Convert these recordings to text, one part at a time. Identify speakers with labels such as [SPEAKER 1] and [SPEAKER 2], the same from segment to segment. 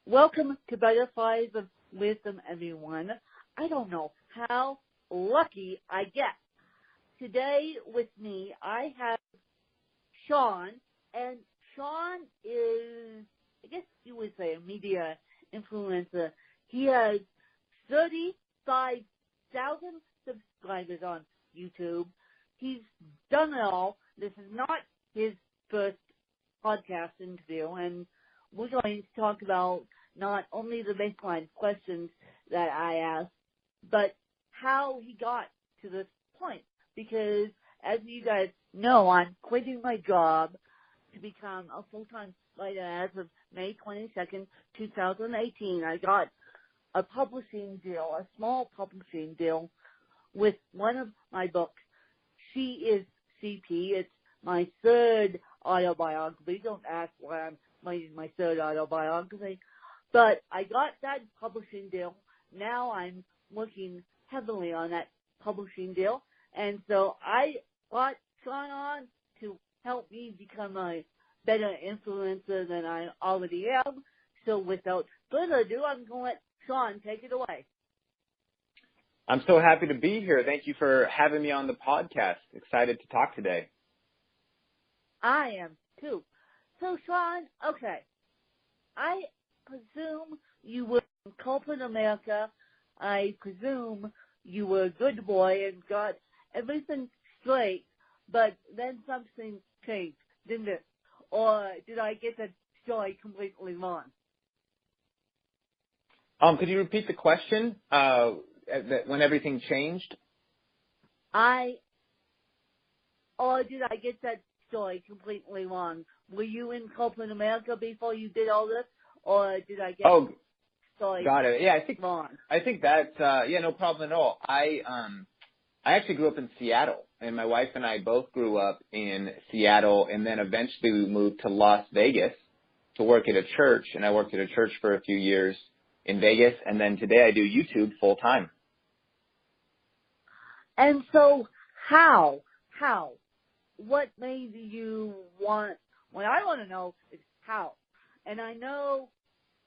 [SPEAKER 1] Welcome to Butterflies of Wisdom, everyone. I don't know how lucky I get. Today with me, I have Sean, and Sean is, I guess you would say, a media influencer. He has 35,000 subscribers on YouTube. He's done it all. This is not his first podcast interview, and we're going to talk about not only the baseline questions that I asked, but how he got to this point. Because, as you guys know, I'm quitting my job to become a full-time writer as of May 22nd, 2018. I got a publishing deal, a small publishing deal, with one of my books. She is CP. It's my third autobiography. Don't ask why I'm writing my third autobiography. But I got that publishing deal. Now I'm working heavily on that publishing deal. And so I brought Sean on to help me become a better influencer than I already am. So without further ado, I'm going to let Sean take it away.
[SPEAKER 2] I'm so happy to be here. Thank you for having me on the podcast. Excited to talk today.
[SPEAKER 1] I am too. So Sean, okay, I presume you were in corporate America. I presume you were a good boy and got everything straight, but then something changed, didn't it? Or did I get that story completely wrong?
[SPEAKER 2] Could you repeat the question? When everything changed?
[SPEAKER 1] Or did I get that story completely wrong? Were you in corporate America before you did all this, or did I get story
[SPEAKER 2] got it. Yeah,
[SPEAKER 1] wrong?
[SPEAKER 2] I think that's no problem at all. I actually grew up in Seattle, and my wife and I both grew up in Seattle, and then eventually we moved to Las Vegas to work at a church, and I worked at a church for a few years in Vegas, and then today I do YouTube full time.
[SPEAKER 1] And so how? What made you want, what I want to know is how. And I know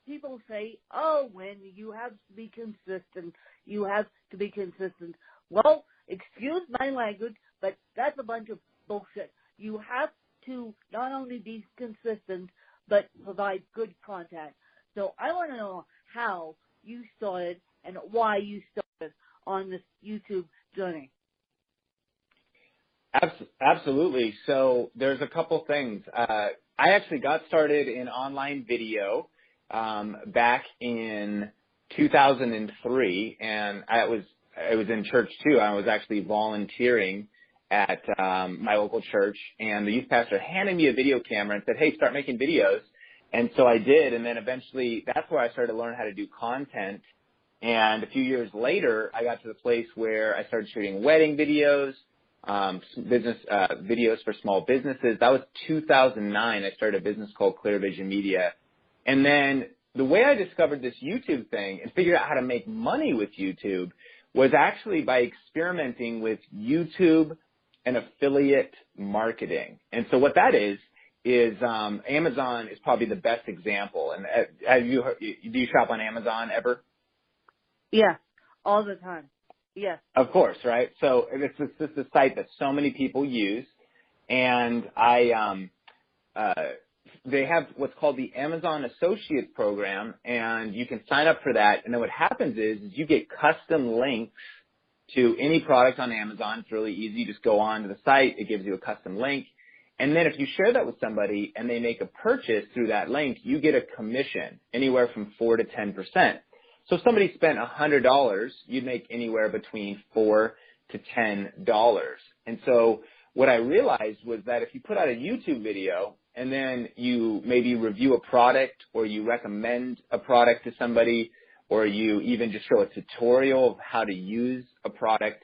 [SPEAKER 1] people say, oh, when you have to be consistent, you have to be consistent. Well, excuse my language, but that's a bunch of bullshit. You have to not only be consistent, but provide good content. So I want to know how you started and why you started on this YouTube journey.
[SPEAKER 2] Absolutely. So there's a couple things. I actually got started in online video back in 2003, and I was in church too. I was actually volunteering at my local church, and the youth pastor handed me a video camera and said, "Hey, start making videos." And so I did, and then eventually that's where I started to learn how to do content. And a few years later, I got to the place where I started shooting wedding videos, business videos for small businesses. That was 2009. I started a business called Clear Vision Media. And then the way I discovered this YouTube thing and figured out how to make money with YouTube was actually by experimenting with YouTube and affiliate marketing. And so what that is Amazon is probably the best example. And do you shop on Amazon ever?
[SPEAKER 1] Yeah, all the time. Yes.
[SPEAKER 2] Of course, right? So it's just a site that so many people use, and they have what's called the Amazon Associates Program, and you can sign up for that. And then what happens is you get custom links to any product on Amazon. It's really easy. You just go on to the site. It gives you a custom link. And then if you share that with somebody and they make a purchase through that link, you get a commission anywhere from 4 to 10%. So if somebody spent $100, you'd make anywhere between $4 to $10. And so what I realized was that if you put out a YouTube video and then you maybe review a product or you recommend a product to somebody or you even just show a tutorial of how to use a product,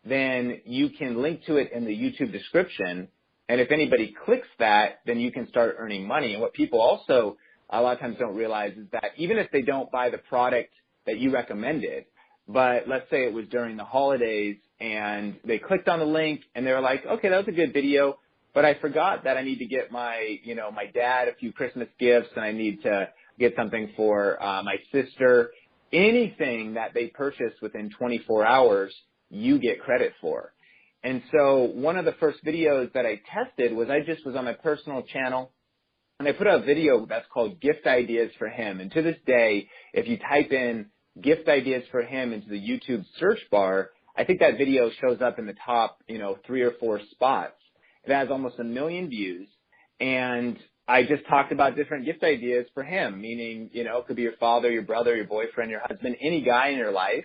[SPEAKER 2] then you can link to it in the YouTube description. And if anybody clicks that, then you can start earning money. And what people also a lot of times don't realize is that even if they don't buy the product that you recommended, but let's say it was during the holidays and they clicked on the link and they were like, okay, that was a good video, but I forgot that I need to get my dad a few Christmas gifts and I need to get something for my sister. Anything that they purchase within 24 hours, you get credit for. And so one of the first videos that I tested was I just was on my personal channel, and I put out a video that's called Gift Ideas for Him. And to this day, if you type in Gift Ideas for Him into the YouTube search bar, I think that video shows up in the top, 3 or 4 spots. It has almost 1 million views, and I just talked about different gift ideas for him, meaning, it could be your father, your brother, your boyfriend, your husband, any guy in your life.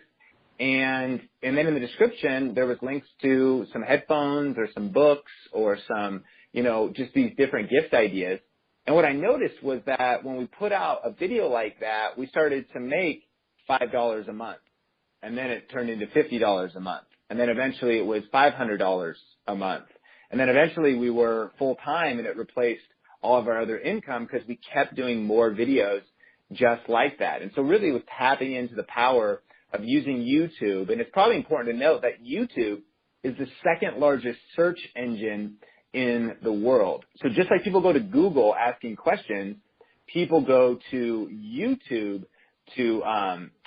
[SPEAKER 2] And then in the description, there was links to some headphones or some books or some, just these different gift ideas. And what I noticed was that when we put out a video like that, we started to make $5 a month. And then it turned into $50 a month. And then eventually it was $500 a month. And then eventually we were full-time, and it replaced all of our other income because we kept doing more videos just like that. And so really it was tapping into the power of using YouTube. And it's probably important to note that YouTube is the second largest search engine in the world. So just like people go to Google asking questions, people go to YouTube to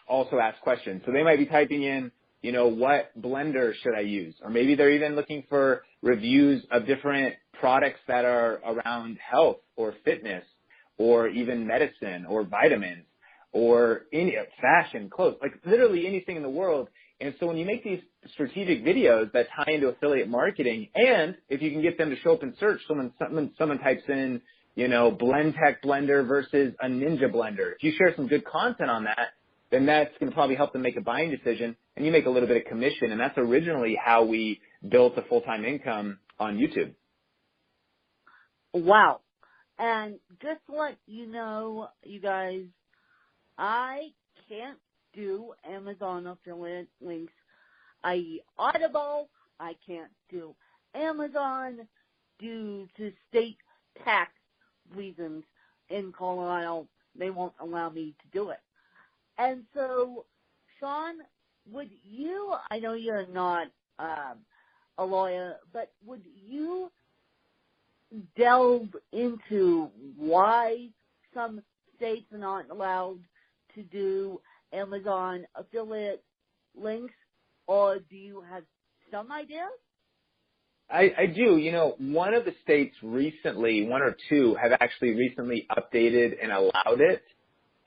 [SPEAKER 2] also ask questions. So they might be typing in, what blender should I use? Or maybe they're even looking for reviews of different products that are around health or fitness or even medicine or vitamins or any fashion, clothes, like literally anything in the world. And so when you make these strategic videos that tie into affiliate marketing, and if you can get them to show up in search, someone types in, Blendtec blender versus a Ninja blender. If you share some good content on that, then that's going to probably help them make a buying decision, and you make a little bit of commission. And that's originally how we built a full-time income on YouTube.
[SPEAKER 1] Wow. And just to let you know, you guys, I can't do Amazon affiliate links, i.e. Audible. I can't do Amazon due to state tax reasons in Colorado. They won't allow me to do it. And so, Sean, would you, I know you're not a lawyer, but would you delve into why some states are not allowed to do Amazon affiliate links, or do you have some idea?
[SPEAKER 2] I do. One of the states recently, one or two, have actually recently updated and allowed it.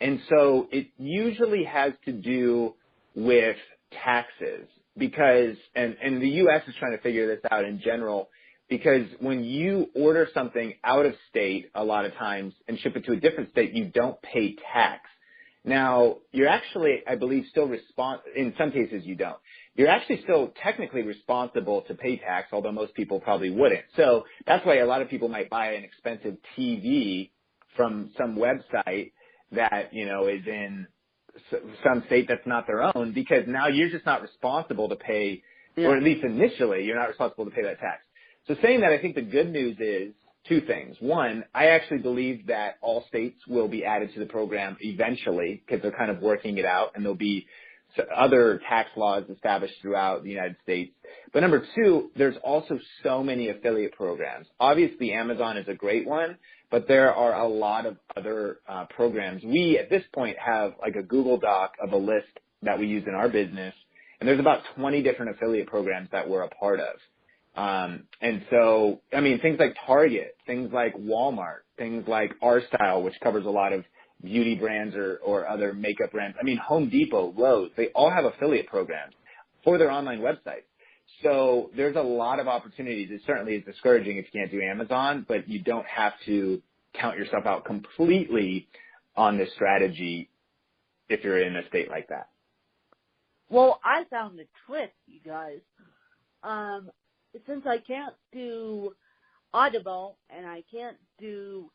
[SPEAKER 2] And so it usually has to do with taxes because, and the U.S. is trying to figure this out in general, because when you order something out of state a lot of times and ship it to a different state, you don't pay tax. Now, you're actually, I believe, still in some cases you don't. You're actually still technically responsible to pay tax, although most people probably wouldn't. So that's why a lot of people might buy an expensive TV from some website that, is in some state that's not their own, because now you're just not responsible to pay, or at least initially, you're not responsible to pay that tax. So saying that, I think the good news is two things. One, I actually believe that all states will be added to the program eventually because they're kind of working it out, and there'll be other tax laws established throughout the United States. But number two, there's also so many affiliate programs. Obviously, Amazon is a great one, but there are a lot of other programs. We, at this point, have like a Google Doc of a list that we use in our business, and there's about 20 different affiliate programs that we're a part of. And so, things like Target, things like Walmart, things like Our Style, which covers a lot of beauty brands or other makeup brands. Home Depot, Lowe's, they all have affiliate programs for their online websites. So there's a lot of opportunities. It certainly is discouraging if you can't do Amazon, but you don't have to count yourself out completely on this strategy if you're in a state like that.
[SPEAKER 1] Well, I found the trick, you guys. Since I can't do Audible and I can't do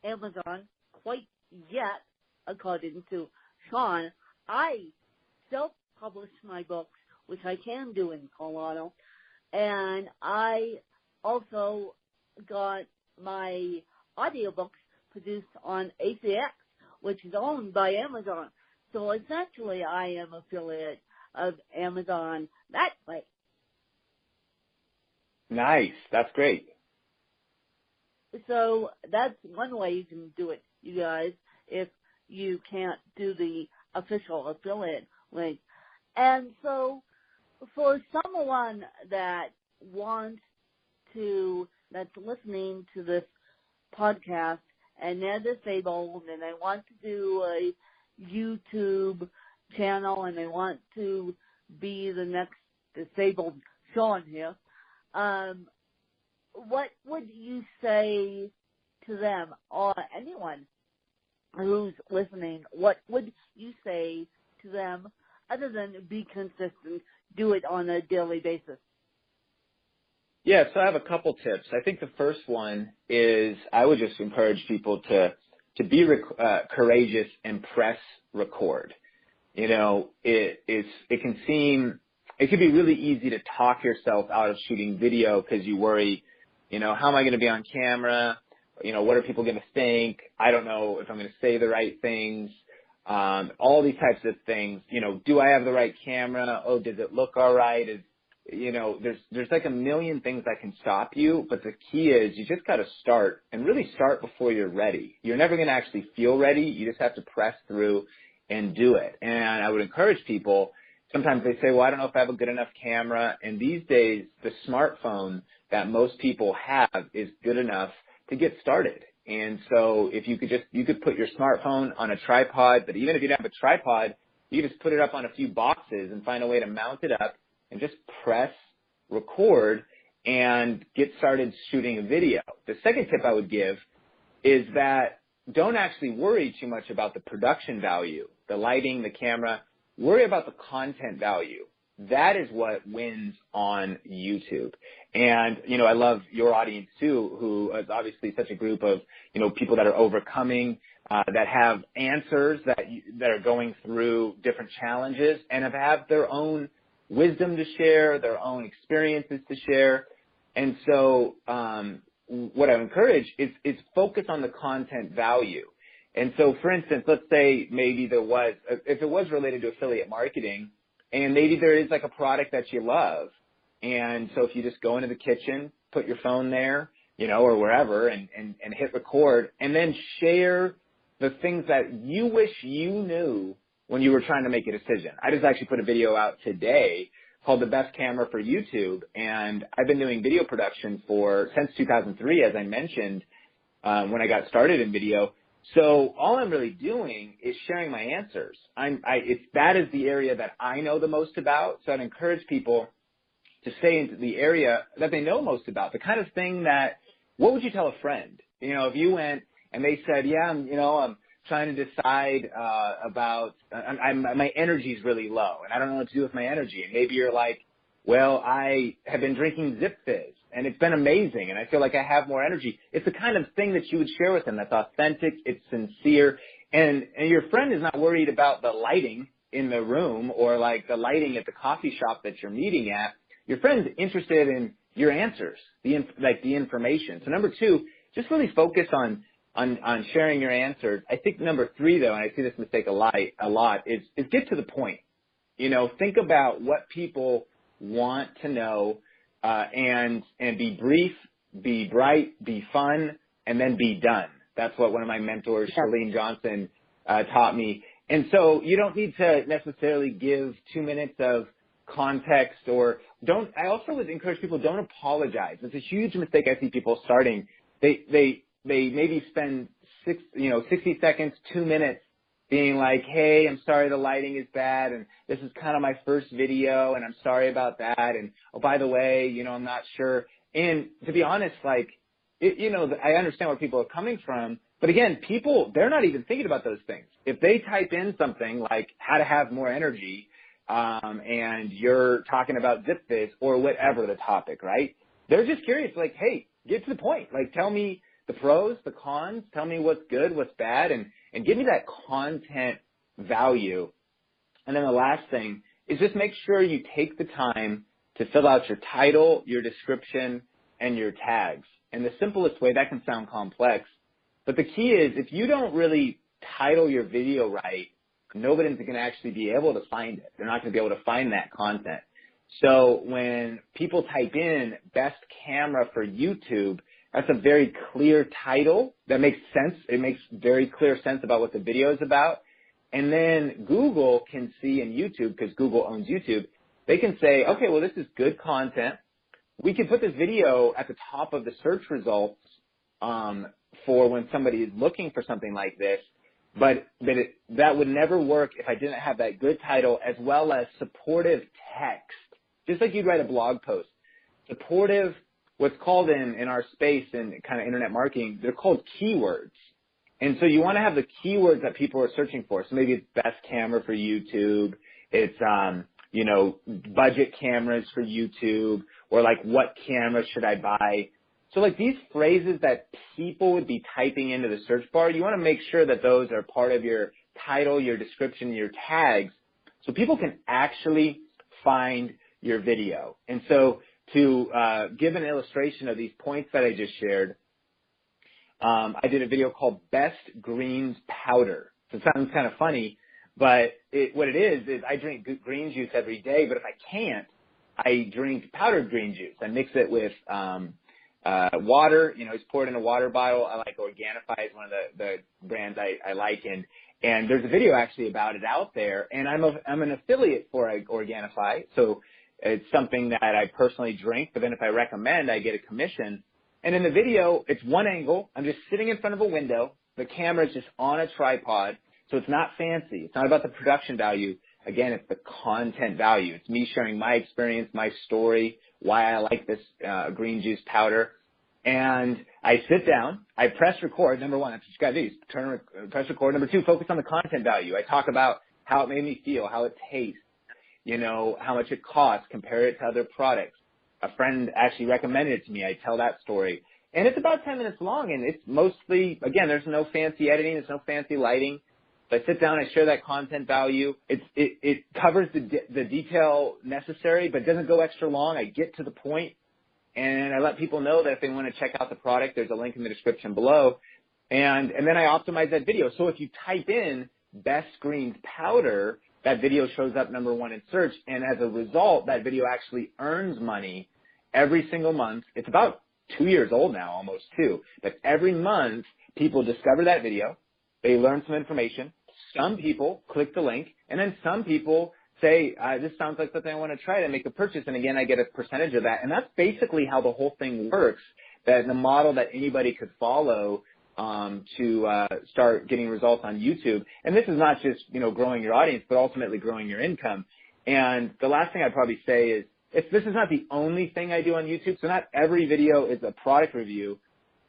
[SPEAKER 1] Amazon quite yet, according to Sean, I self-publish my books, which I can do in Colorado, and I also got my audiobooks produced on ACX, which is owned by Amazon. So essentially, I am affiliate of Amazon that way.
[SPEAKER 2] Nice. That's great.
[SPEAKER 1] So that's one way you can do it, you guys. If you can't do the official affiliate link. And so for someone that wants to, that's listening to this podcast and they're disabled and they want to do a YouTube channel and they want to be the next disabled Sean here, what would you say to them or anyone who's listening? What would you say to them other than be consistent, do it on a daily basis?
[SPEAKER 2] Yeah, so I have a couple tips. I think the first one is I would just encourage people to be courageous and press record. You know, it could be really easy to talk yourself out of shooting video because you worry, you know, how am I going to be on camera? You know, what are people going to think? I don't know if I'm going to say the right things. All these types of things. You know, do I have the right camera? Oh, does it look all right? You know, there's like a million things that can stop you, but the key is you just got to start and really start before you're ready. You're never going to actually feel ready. You just have to press through and do it. And I would encourage people, sometimes they say, well, I don't know if I have a good enough camera. And these days, the smartphone that most people have is good enough to get started. And so if you could put your smartphone on a tripod, but even if you don't have a tripod, you just put it up on a few boxes and find a way to mount it up and just press record and get started shooting a video. The second tip I would give is that don't actually worry too much about the production value, the lighting, the camera. Worry about the content value. That is what wins on YouTube. And, you know, I love your audience too, who is obviously such a group of, you know, people that are overcoming, that have answers, that are going through different challenges and have their own wisdom to share, their own experiences to share. And so what I encourage is focus on the content value. And so, for instance, let's say maybe if it was related to affiliate marketing, and maybe there is like a product that you love. And so if you just go into the kitchen, put your phone there, you know, or wherever and hit record and then share the things that you wish you knew when you were trying to make a decision. I just actually put a video out today called The Best Camera for YouTube. And I've been doing video production since 2003, as I mentioned, when I got started in video. So all I'm really doing is sharing my answers. That is the area that I know the most about. So I'd encourage people to stay into the area that they know most about, the kind of thing what would you tell a friend? You know, if you went and they said, yeah, I'm trying to decide about my energy's really low and I don't know what to do with my energy. And maybe you're like, well, I have been drinking Zip Fizz and it's been amazing and I feel like I have more energy. It's the kind of thing that you would share with them that's authentic, it's sincere, and your friend is not worried about the lighting in the room or like the lighting at the coffee shop that you're meeting at. Your friend's interested in your answers, the information. So number 2, just really focus on sharing your answers. I think number 3, though, and I see this mistake a lot, is get to the point. You know, think about what people want to know, and be brief, be bright, be fun, and then be done. That's what one of my mentors, Charlene Johnson, taught me. And so you don't need to necessarily give 2 minutes of context I also would encourage people, don't apologize. It's a huge mistake I see people starting. They maybe spend 60 seconds, 2 minutes being like, hey, I'm sorry the lighting is bad, and this is kind of my first video, and I'm sorry about that, and oh, by the way, you know, I'm not sure. And to be honest, like, I understand where people are coming from, but again, people, they're not even thinking about those things. If they type in something like how to have more energy, and you're talking about Zip Fizz or whatever the topic, right? They're just curious, like, hey, get to the point. Like, tell me the pros, the cons, tell me what's good, what's bad, and give me that content value. And then the last thing is just make sure you take the time to fill out your title, your description, and your tags. And the simplest way, that can sound complex, but the key is if you don't really title your video right, nobody's going to actually be able to find it. They're not going to be able to find that content. So when people type in best camera for YouTube, That's a very clear title that makes sense. It makes very clear sense about what the video is about. And then Google can see in YouTube, because Google owns YouTube, they can say, okay, well, this is good content. We can put this video at the top of the search results for when somebody is looking for something like this. But that would never work if I didn't have that good title as well as supportive text, just like you'd write a blog post. Supportive, what's called in our space in kind of internet marketing, they're called keywords. And so you want to have the keywords that people are searching for. So maybe it's best camera for YouTube. It's, budget cameras for YouTube, or like what camera should I buy? So like these phrases that people would be typing into the search bar, you want to make sure that those are part of your title, your description, your tags, so people can actually find your video. And so to give an illustration of these points that I just shared, I did a video called Best Greens Powder. So it sounds kind of funny, but what it is I drink green juice every day, but if I can't, I drink powdered green juice. I mix it with water, it's poured in a water bottle. I like Organifi is one of the brands I like, and there's a video actually about it out there, and I'm an affiliate for Organifi, so it's something that I personally drink, but then if I recommend, I get a commission. And in the video, it's one angle. I'm just sitting in front of a window. The camera is just on a tripod, so it's not fancy. It's not about the production value. Again, it's the content value. It's me sharing my experience, my story, why I like this green juice powder. And I sit down. I press record. Number one, that's what you got to do. Press record. Number two, focus on the content value. I talk about how it made me feel, how it tastes, how much it costs, compare it to other products. A friend actually recommended it to me. I tell that story. And it's about 10 minutes long, and it's mostly, again, there's no fancy editing. There's no fancy lighting. So I sit down, I share that content value. It covers the detail necessary, but doesn't go extra long. I get to the point, and I let people know that if they want to check out the product, there's a link in the description below. And then I optimize that video. So if you type in Best Greens Powder, that video shows up number one in search. And as a result, that video actually earns money every single month. It's about 2 years old now, almost 2. But every month, people discover that video. They learn some information. Some people click the link, and then some people say, this sounds like something I want to try to make a purchase. And again, I get a percentage of that. And that's basically how the whole thing works, that the model that anybody could follow to start getting results on YouTube. And this is not just, growing your audience, but ultimately growing your income. And the last thing I'd probably say is, this is not the only thing I do on YouTube. So not every video is a product review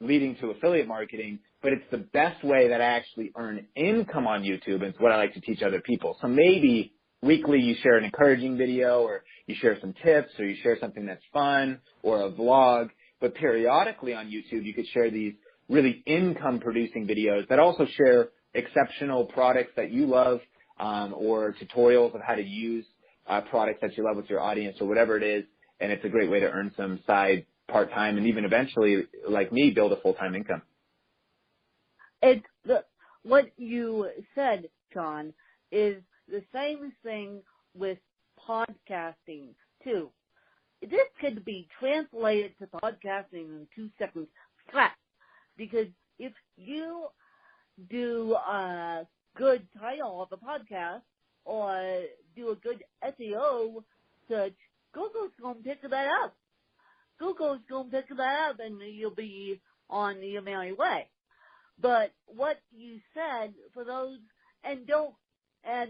[SPEAKER 2] leading to affiliate marketing, but it's the best way that I actually earn income on YouTube, and it's what I like to teach other people. So maybe weekly you share an encouraging video, or you share some tips, or you share something that's fun, or a vlog. But periodically on YouTube, you could share these really income-producing videos that also share exceptional products that you love, or tutorials of how to use products that you love with your audience, or whatever it is. And it's a great way to earn some side part-time, and even eventually, like me, build a full-time income.
[SPEAKER 1] What you said, John, is the same thing with podcasting, too. This could be translated to podcasting in 2 seconds flat, because if you do a good title of a podcast or do a good SEO search, Google's going to pick that up. Google's going to pick that up, and you'll be on your merry way. But what you said for those, and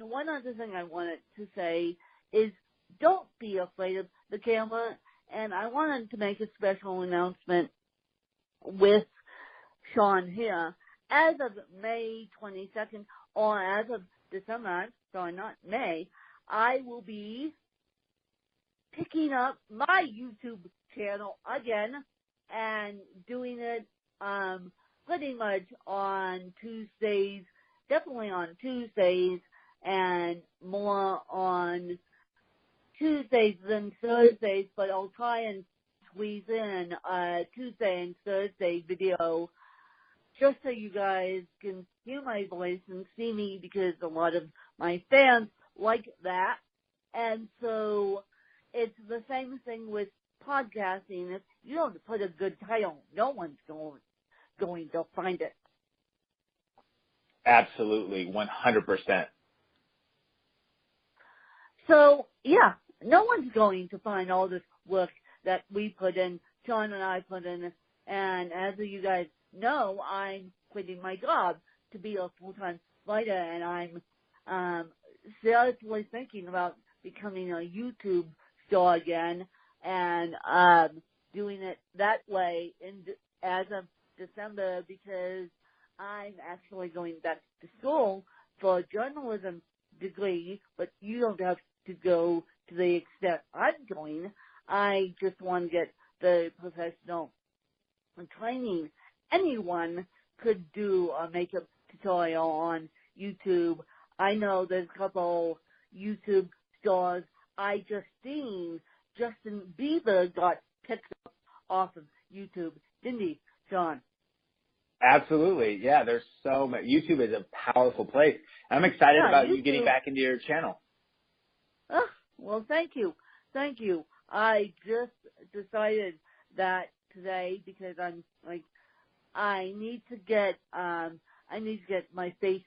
[SPEAKER 1] one other thing I wanted to say is, don't be afraid of the camera. And I wanted to make a special announcement with Sean here. As of May 22nd, or as of December, sorry, not May, I will be picking up my YouTube channel again and doing it pretty much on Tuesdays, definitely on Tuesdays, and more on Tuesdays than Thursdays, but I'll try and squeeze in a Tuesday and Thursday video just so you guys can hear my voice and see me, because a lot of my fans like that. And so it's the same thing with podcasting, if you don't put a good title, no one's going to find it.
[SPEAKER 2] Absolutely, 100%.
[SPEAKER 1] So, yeah, no one's going to find all this work that we put in, Sean and I put in, and as you guys know, I'm quitting my job to be a full-time writer, and I'm seriously thinking about becoming a YouTube star again, and doing it that way as of December, because I'm actually going back to school for a journalism degree, but you don't have to go to the extent I'm going. I just want to get the professional training. Anyone could do a makeup tutorial on YouTube. I know there's a couple YouTube stars I just seen. Justin Bieber got picked up off of YouTube, didn't he, Sean?
[SPEAKER 2] Absolutely. Yeah, there's so much. YouTube is a powerful place. I'm excited about
[SPEAKER 1] YouTube.
[SPEAKER 2] You getting back into your channel.
[SPEAKER 1] Oh, well, thank you. Thank you. I just decided that today because I'm like, I need to get my face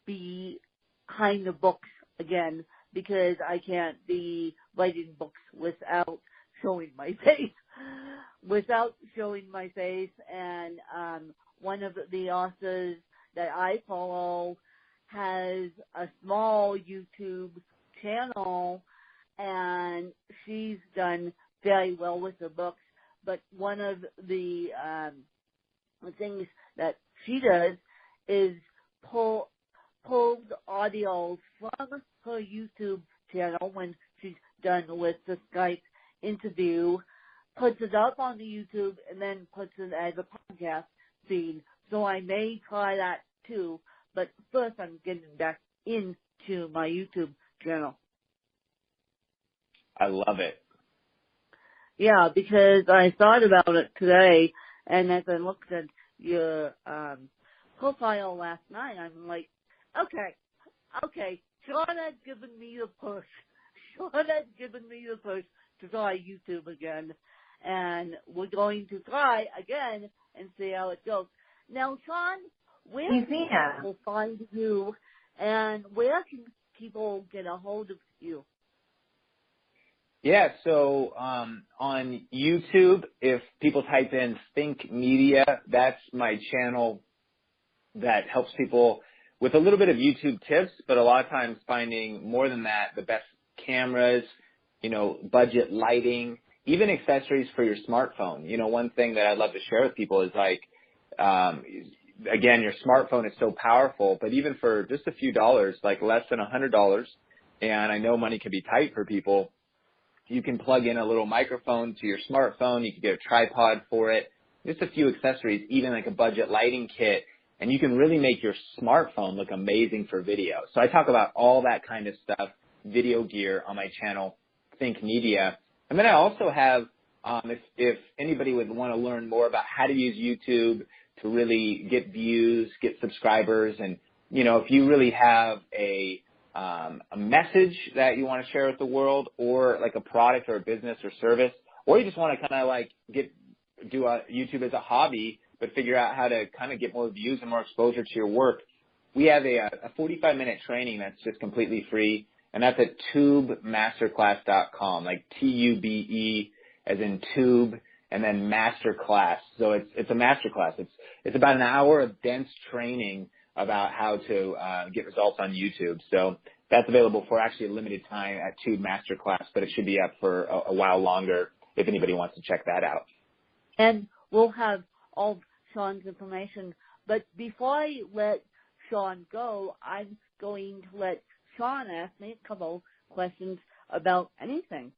[SPEAKER 1] behind the books again, because I can't be writing books without showing my face. And one of the authors that I follow has a small YouTube channel, and she's done very well with her books. But one of the things that she does is pull the audio from her YouTube channel when she's done with the Skype interview, puts it up on the YouTube, and then puts it as a podcast feed. So I may try that too, but first I'm getting back into my YouTube channel.
[SPEAKER 2] I love it.
[SPEAKER 1] Yeah, because I thought about it today, and as I looked at your profile last night, I'm like, okay, Sean has given me the push. To try YouTube again, and we're going to try again and see how it goes. Now, Sean, where can people find you, and where can people get a hold of you?
[SPEAKER 2] Yeah, so on YouTube, if people type in Think Media, that's my channel that helps people with a little bit of YouTube tips, but a lot of times finding more than that, the best cameras, budget lighting, even accessories for your smartphone. One thing that I'd love to share with people is like, again, your smartphone is so powerful, but even for just a few dollars, like less than $100, and I know money can be tight for people, you can plug in a little microphone to your smartphone. You can get a tripod for it, just a few accessories, even like a budget lighting kit, and you can really make your smartphone look amazing for video. So I talk about all that kind of stuff, video gear, on my channel, Think Media. And then I also have, if anybody would want to learn more about how to use YouTube to really get views, get subscribers, and, if you really have a message that you want to share with the world, or like a product or a business or service, or you just want to kind of like do YouTube as a hobby, but figure out how to kind of get more views and more exposure to your work, we have a 45-minute training that's just completely free, and that's at tubemasterclass.com, like TUBE as in tube, and then masterclass. So it's a masterclass. It's about an hour of dense training about how to get results on YouTube. So that's available for actually a limited time at Tube Masterclass, but it should be up for a while longer if anybody wants to check that out.
[SPEAKER 1] And we'll have all Sean's information. But before I let Sean go, I'm going to let Sean ask me a couple questions about anything.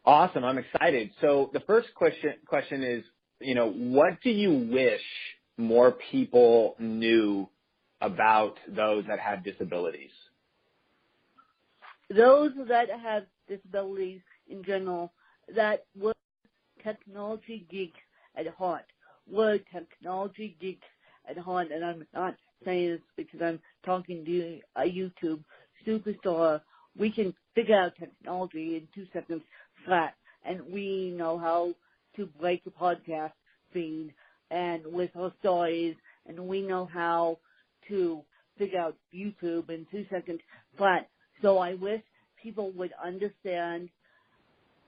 [SPEAKER 2] Awesome. I'm excited. So the first question is, what do you wish more people knew about those that have disabilities?
[SPEAKER 1] Those that have disabilities in general, that were technology geeks at heart. We're technology geeks at heart, and I'm not saying this because I'm talking to a YouTube superstar. We can figure out technology in 2 seconds flat, and we know how to break a podcast feed and with our stories, and we know how to figure out YouTube in 2 seconds flat. So I wish people would understand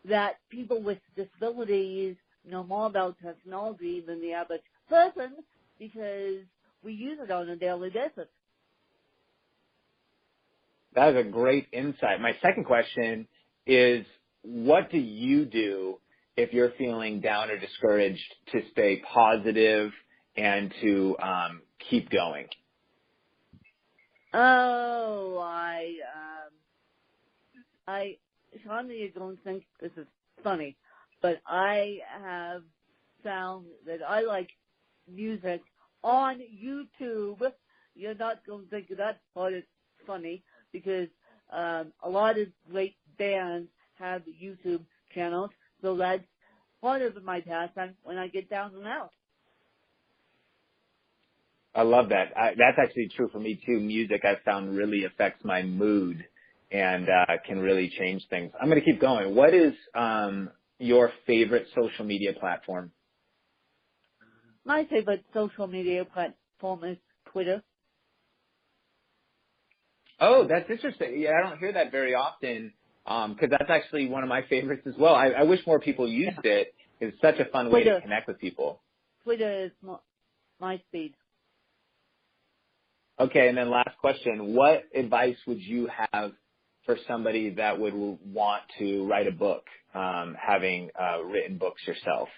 [SPEAKER 1] that people with disabilities know more about technology than the average person because we use it on a daily basis.
[SPEAKER 2] That is a great insight. My second question is, what do you do if you're feeling down or discouraged to stay positive and to keep going?
[SPEAKER 1] Oh, Sean, you're going to think this is funny, but I have found that I like music on YouTube. You're not going to think that part is funny because a lot of great bands have YouTube channels, so that's part of my pastime when I get down and out.
[SPEAKER 2] I love that. That's actually true for me too. Music, I've found, really affects my mood and can really change things. I'm going to keep going. What is your favorite social media platform?
[SPEAKER 1] My favorite social media platform is Twitter.
[SPEAKER 2] Oh, that's interesting. Yeah, I don't hear that very often because that's actually one of my favorites as well. I wish more people used it. It's such a fun way to connect with people.
[SPEAKER 1] Twitter is my speed.
[SPEAKER 2] Okay, and then last question. What advice would you have for somebody that would want to write a book, having written books yourself?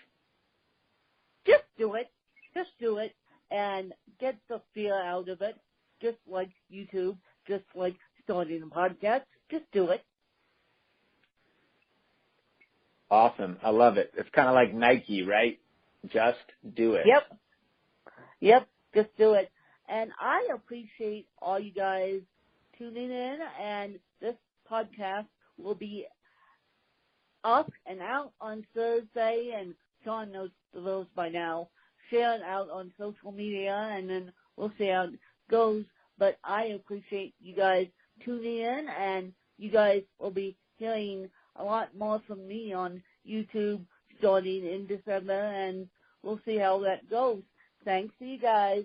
[SPEAKER 1] Just do it. Just do it and get the fear out of it, just like YouTube, just like starting a podcast. Just do it.
[SPEAKER 2] Awesome. I love it. It's kind of like Nike, right? Just do it.
[SPEAKER 1] Yep. Just do it. And I appreciate all you guys tuning in, and this podcast will be up and out on Thursday, and Sean knows those by now. Share it out on social media, and then we'll see how it goes. But I appreciate you guys tuning in, and you guys will be hearing a lot more from me on YouTube starting in December, and we'll see how that goes. Thanks to you guys.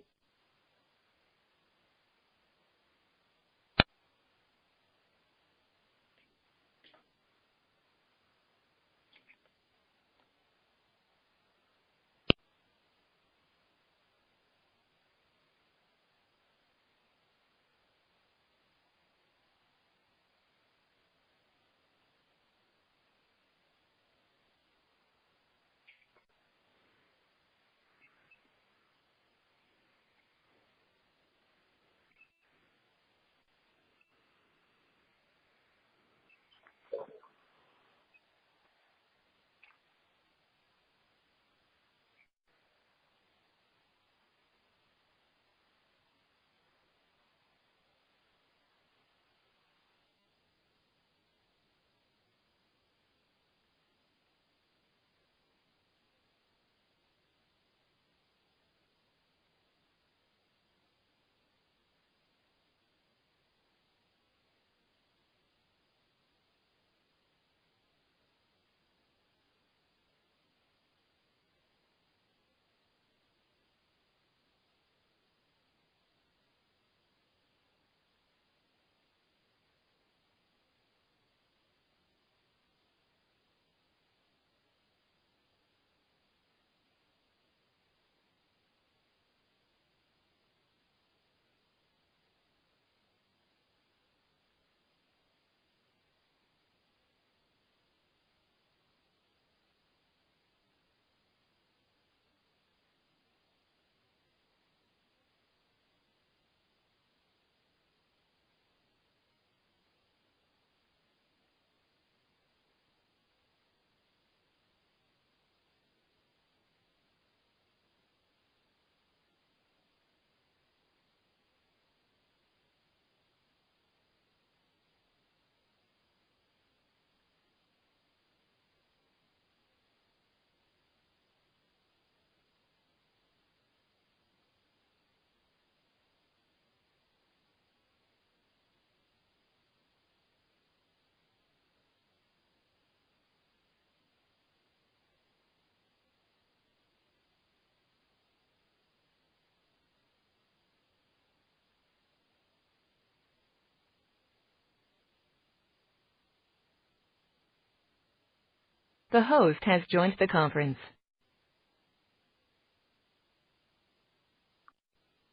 [SPEAKER 3] The host has joined the conference.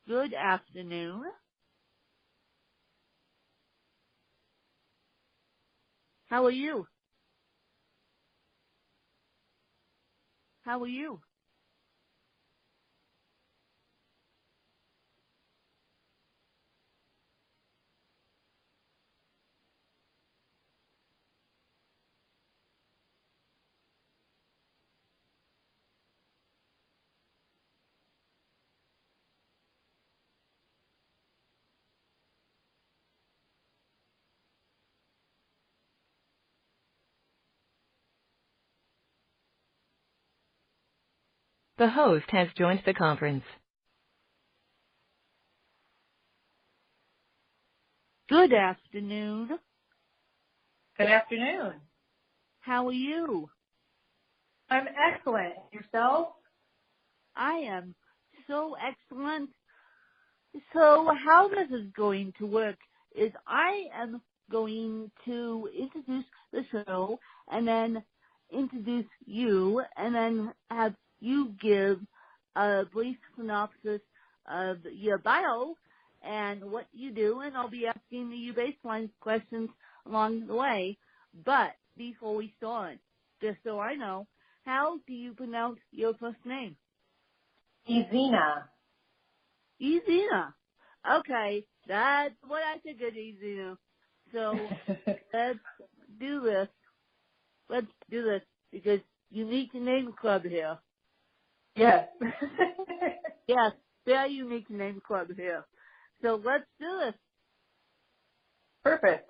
[SPEAKER 1] Good afternoon. How are you? How are you?
[SPEAKER 3] The host has joined the conference.
[SPEAKER 1] Good afternoon.
[SPEAKER 4] Good afternoon.
[SPEAKER 1] How are you?
[SPEAKER 4] I'm excellent. Yourself?
[SPEAKER 1] I am so excellent. So how this is going to work is I am going to introduce the show and then introduce you and then have you give a brief synopsis of your bio and what you do, and I'll be asking you baseline questions along the way. But before we start, just so I know, how do you pronounce your first name?
[SPEAKER 4] Ezina.
[SPEAKER 1] Ezina. Okay, that's what I figured, Ezina. So let's do this. Let's do this because unique name club here.
[SPEAKER 4] Yes.
[SPEAKER 1] Yes, very unique name club here. So let's do this.
[SPEAKER 4] Perfect.